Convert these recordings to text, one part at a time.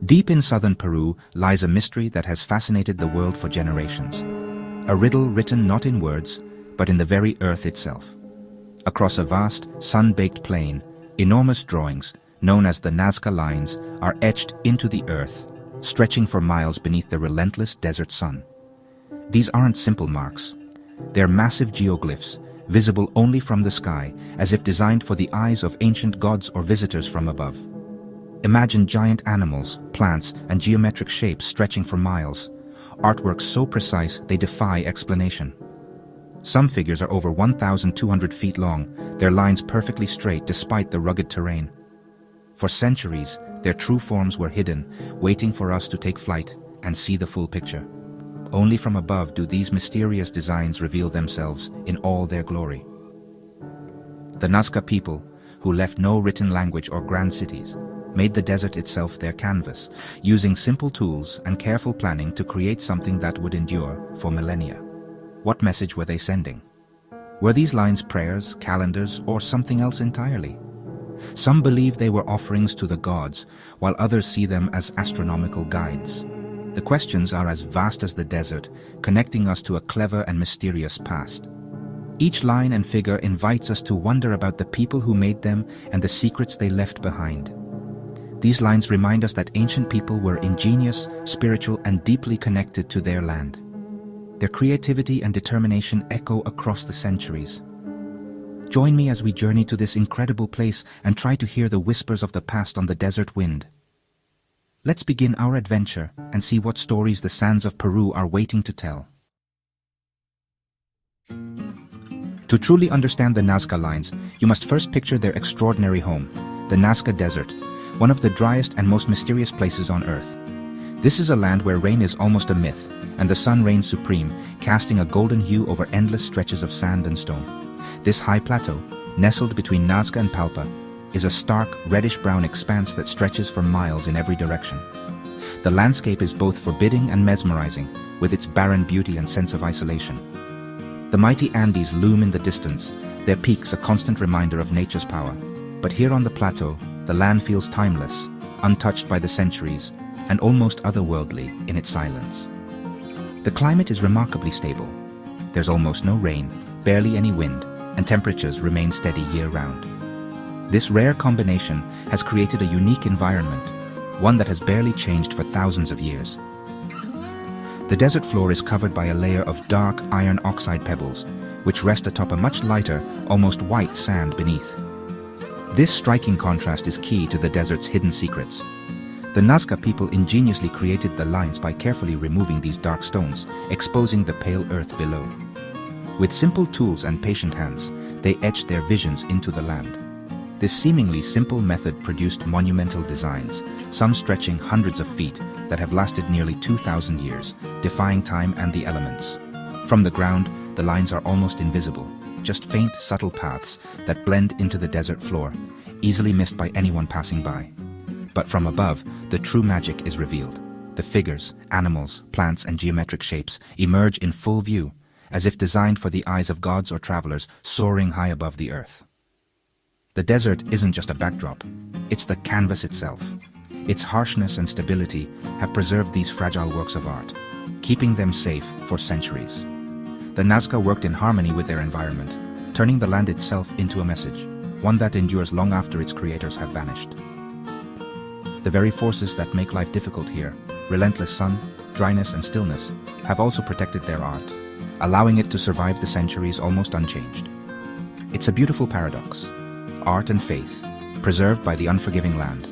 Deep in southern Peru lies a mystery that has fascinated the world for generations. A riddle written not in words, but in the very earth itself. Across a vast, sun-baked plain, enormous drawings, known as the Nazca Lines, are etched into the earth, stretching for miles beneath the relentless desert sun. These aren't simple marks. They're massive geoglyphs, visible only from the sky, as if designed for the eyes of ancient gods or visitors from above. Imagine giant animals, plants, and geometric shapes stretching for miles, artworks so precise they defy explanation. Some figures are over 1,200 feet long, their lines perfectly straight despite the rugged terrain. For centuries, their true forms were hidden, waiting for us to take flight and see the full picture. Only from above do these mysterious designs reveal themselves in all their glory. The Nazca people, who left no written language or grand cities, made the desert itself their canvas, using simple tools and careful planning to create something that would endure for millennia. What message were they sending? Were these lines prayers, calendars, or something else entirely? Some believe they were offerings to the gods, while others see them as astronomical guides. The questions are as vast as the desert, connecting us to a clever and mysterious past. Each line and figure invites us to wonder about the people who made them and the secrets they left behind. These lines remind us that ancient people were ingenious, spiritual, and deeply connected to their land. Their creativity and determination echo across the centuries. Join me as we journey to this incredible place and try to hear the whispers of the past on the desert wind. Let's begin our adventure and see what stories the sands of Peru are waiting to tell. To truly understand the Nazca Lines, you must first picture their extraordinary home, the Nazca Desert, one of the driest and most mysterious places on Earth. This is a land where rain is almost a myth, and the sun reigns supreme, casting a golden hue over endless stretches of sand and stone. This high plateau, nestled between Nazca and Palpa, is a stark, reddish-brown expanse that stretches for miles in every direction. The landscape is both forbidding and mesmerizing, with its barren beauty and sense of isolation. The mighty Andes loom in the distance, their peaks a constant reminder of nature's power. But here on the plateau, the land feels timeless, untouched by the centuries, and almost otherworldly in its silence. The climate is remarkably stable. There's almost no rain, barely any wind, and temperatures remain steady year-round. This rare combination has created a unique environment, one that has barely changed for thousands of years. The desert floor is covered by a layer of dark iron oxide pebbles, which rest atop a much lighter, almost white sand beneath. This striking contrast is key to the desert's hidden secrets. The Nazca people ingeniously created the lines by carefully removing these dark stones, exposing the pale earth below. With simple tools and patient hands, they etched their visions into the land. This seemingly simple method produced monumental designs, some stretching hundreds of feet, that have lasted nearly 2,000 years, defying time and the elements. From the ground, the lines are almost invisible, just faint, subtle paths that blend into the desert floor, easily missed by anyone passing by. But from above, the true magic is revealed. The figures, animals, plants, and geometric shapes emerge in full view, as if designed for the eyes of gods or travelers soaring high above the earth. The desert isn't just a backdrop, it's the canvas itself. Its harshness and stability have preserved these fragile works of art, keeping them safe for centuries. The Nazca worked in harmony with their environment, turning the land itself into a message, one that endures long after its creators have vanished. The very forces that make life difficult here, relentless sun, dryness, and stillness, have also protected their art, allowing it to survive the centuries almost unchanged. It's a beautiful paradox. Art and faith, preserved by the unforgiving land,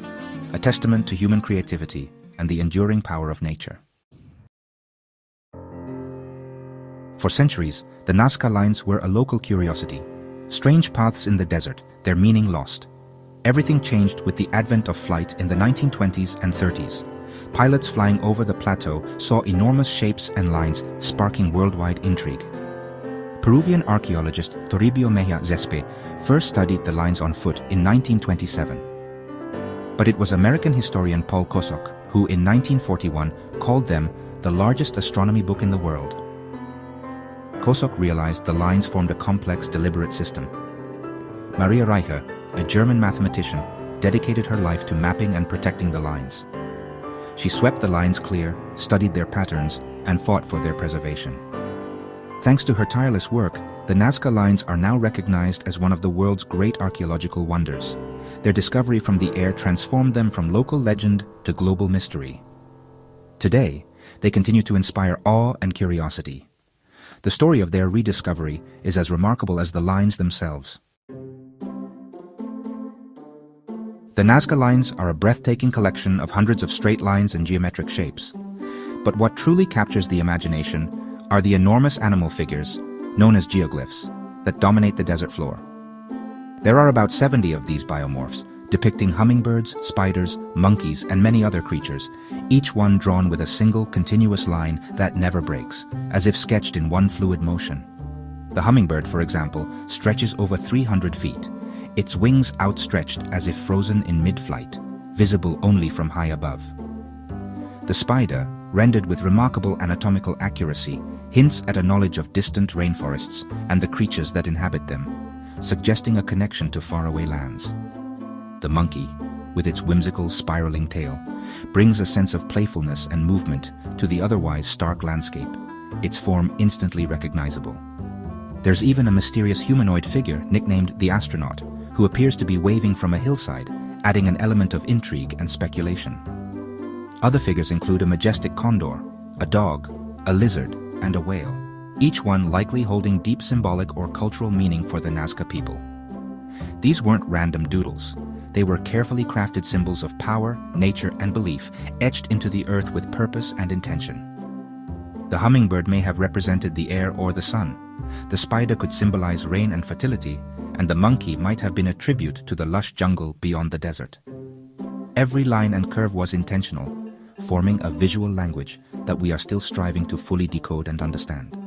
a testament to human creativity and the enduring power of nature. For centuries, the Nazca Lines were a local curiosity. Strange paths in the desert, their meaning lost. Everything changed with the advent of flight in the 1920s and 30s. Pilots flying over the plateau saw enormous shapes and lines sparking worldwide intrigue. Peruvian archaeologist Toribio Mejia Zespe first studied the lines on foot in 1927. But it was American historian Paul Kosok who in 1941 called them the largest astronomy book in the world. Kosok realized the lines formed a complex, deliberate system. Maria Reicher, a German mathematician, dedicated her life to mapping and protecting the lines. She swept the lines clear, studied their patterns, and fought for their preservation. Thanks to her tireless work, the Nazca Lines are now recognized as one of the world's great archaeological wonders. Their discovery from the air transformed them from local legend to global mystery. Today, they continue to inspire awe and curiosity. The story of their rediscovery is as remarkable as the lines themselves. The Nazca Lines are a breathtaking collection of hundreds of straight lines and geometric shapes. But what truly captures the imagination are the enormous animal figures, known as geoglyphs, that dominate the desert floor. There are about 70 of these biomorphs, depicting hummingbirds, spiders, monkeys, and many other creatures, each one drawn with a single continuous line that never breaks, as if sketched in one fluid motion. The hummingbird, for example, stretches over 300 feet, its wings outstretched as if frozen in mid-flight, visible only from high above. The spider, rendered with remarkable anatomical accuracy, hints at a knowledge of distant rainforests and the creatures that inhabit them, suggesting a connection to faraway lands. The monkey, with its whimsical spiraling tail, brings a sense of playfulness and movement to the otherwise stark landscape, its form instantly recognizable. There's even a mysterious humanoid figure nicknamed the astronaut, who appears to be waving from a hillside, adding an element of intrigue and speculation. Other figures include a majestic condor, a dog, a lizard, and a whale, each one likely holding deep symbolic or cultural meaning for the Nazca people. These weren't random doodles. They were carefully crafted symbols of power, nature, and belief, etched into the earth with purpose and intention. The hummingbird may have represented the air or the sun. The spider could symbolize rain and fertility, and the monkey might have been a tribute to the lush jungle beyond the desert. Every line and curve was intentional, forming a visual language that we are still striving to fully decode and understand.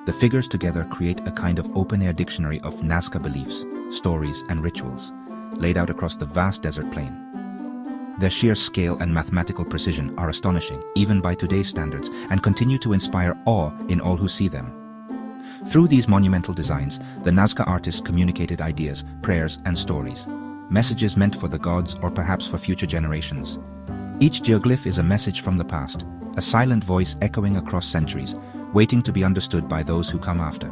The figures together create a kind of open-air dictionary of Nazca beliefs, stories, and rituals, laid out across the vast desert plain. Their sheer scale and mathematical precision are astonishing, even by today's standards, and continue to inspire awe in all who see them. Through these monumental designs, the Nazca artists communicated ideas, prayers, and stories, messages meant for the gods or perhaps for future generations. Each geoglyph is a message from the past, a silent voice echoing across centuries, waiting to be understood by those who come after.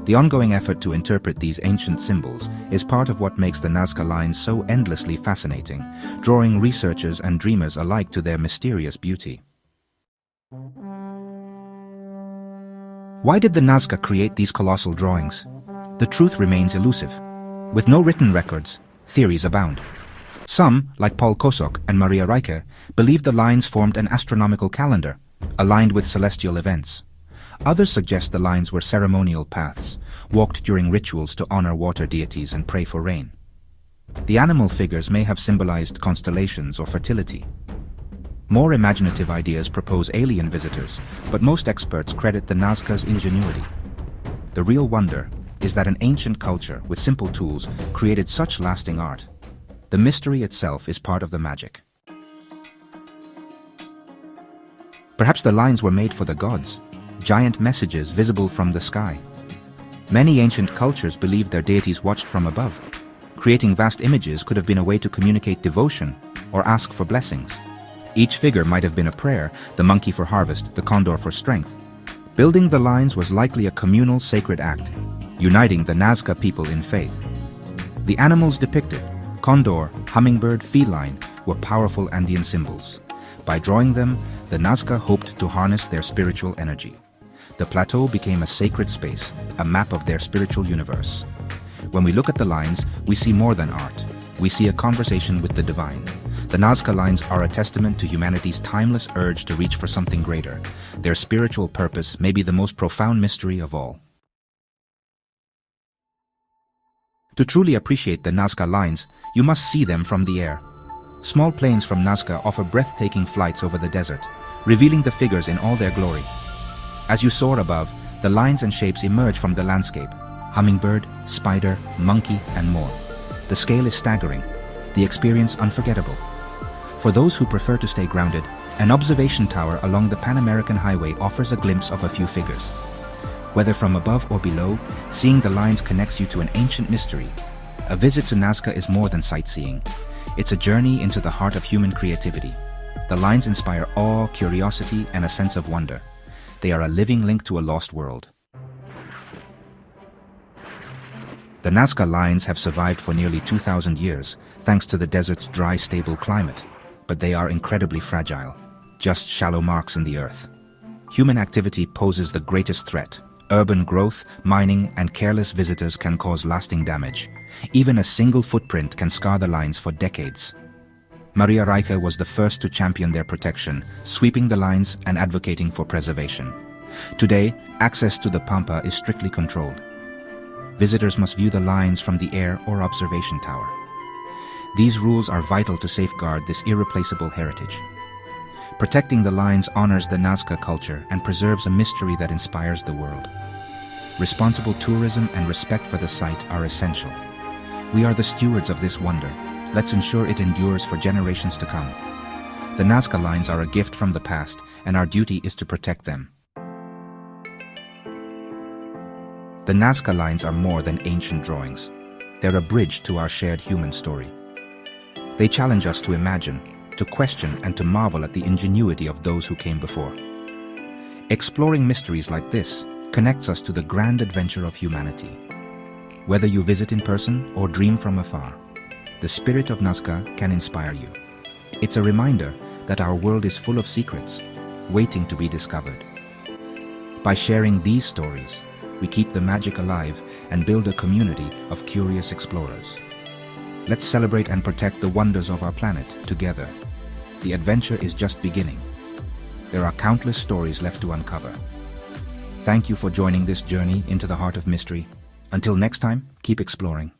The ongoing effort to interpret these ancient symbols is part of what makes the Nazca Lines so endlessly fascinating, drawing researchers and dreamers alike to their mysterious beauty. Why did the Nazca create these colossal drawings? The truth remains elusive. With no written records, theories abound. Some, like Paul Kosok and Maria Rijke, believe the lines formed an astronomical calendar, aligned with celestial events. Others suggest the lines were ceremonial paths, walked during rituals to honor water deities and pray for rain. The animal figures may have symbolized constellations or fertility. More imaginative ideas propose alien visitors, but most experts credit the Nazca's ingenuity. The real wonder is that an ancient culture with simple tools created such lasting art. The mystery itself is part of the magic. Perhaps the lines were made for the gods, giant messages visible from the sky. Many ancient cultures believed their deities watched from above. Creating vast images could have been a way to communicate devotion or ask for blessings. Each figure might have been a prayer, the monkey for harvest, the condor for strength. Building the lines was likely a communal sacred act, uniting the Nazca people in faith. The animals depicted, condor, hummingbird, feline, were powerful Andean symbols. By drawing them, the Nazca hoped to harness their spiritual energy. The plateau became a sacred space, a map of their spiritual universe. When we look at the lines, we see more than art. We see a conversation with the divine. The Nazca Lines are a testament to humanity's timeless urge to reach for something greater. Their spiritual purpose may be the most profound mystery of all. To truly appreciate the Nazca Lines, you must see them from the air. Small planes from Nazca offer breathtaking flights over the desert, revealing the figures in all their glory. As you soar above, the lines and shapes emerge from the landscape: hummingbird, spider, monkey, and more. The scale is staggering, the experience unforgettable. For those who prefer to stay grounded, an observation tower along the Pan American Highway offers a glimpse of a few figures. Whether from above or below, seeing the lines connects you to an ancient mystery. A visit to Nazca is more than sightseeing. It's a journey into the heart of human creativity. The lines inspire awe, curiosity, and a sense of wonder. They are a living link to a lost world. The Nazca Lines have survived for nearly 2,000 years, thanks to the desert's dry, stable climate. But they are incredibly fragile, just shallow marks in the earth. Human activity poses the greatest threat. Urban growth, mining, and careless visitors can cause lasting damage. Even a single footprint can scar the lines for decades. Maria Reiche was the first to champion their protection, sweeping the lines and advocating for preservation. Today, access to the Pampa is strictly controlled. Visitors must view the lines from the air or observation tower. These rules are vital to safeguard this irreplaceable heritage. Protecting the lines honors the Nazca culture and preserves a mystery that inspires the world. Responsible tourism and respect for the site are essential. We are the stewards of this wonder. Let's ensure it endures for generations to come. The Nazca Lines are a gift from the past, and our duty is to protect them. The Nazca Lines are more than ancient drawings. They're a bridge to our shared human story. They challenge us to imagine, to question, and to marvel at the ingenuity of those who came before. Exploring mysteries like this connects us to the grand adventure of humanity. Whether you visit in person or dream from afar, the spirit of Nazca can inspire you. It's a reminder that our world is full of secrets, waiting to be discovered. By sharing these stories, we keep the magic alive and build a community of curious explorers. Let's celebrate and protect the wonders of our planet together. The adventure is just beginning. There are countless stories left to uncover. Thank you for joining this journey into the heart of mystery. Until next time, keep exploring.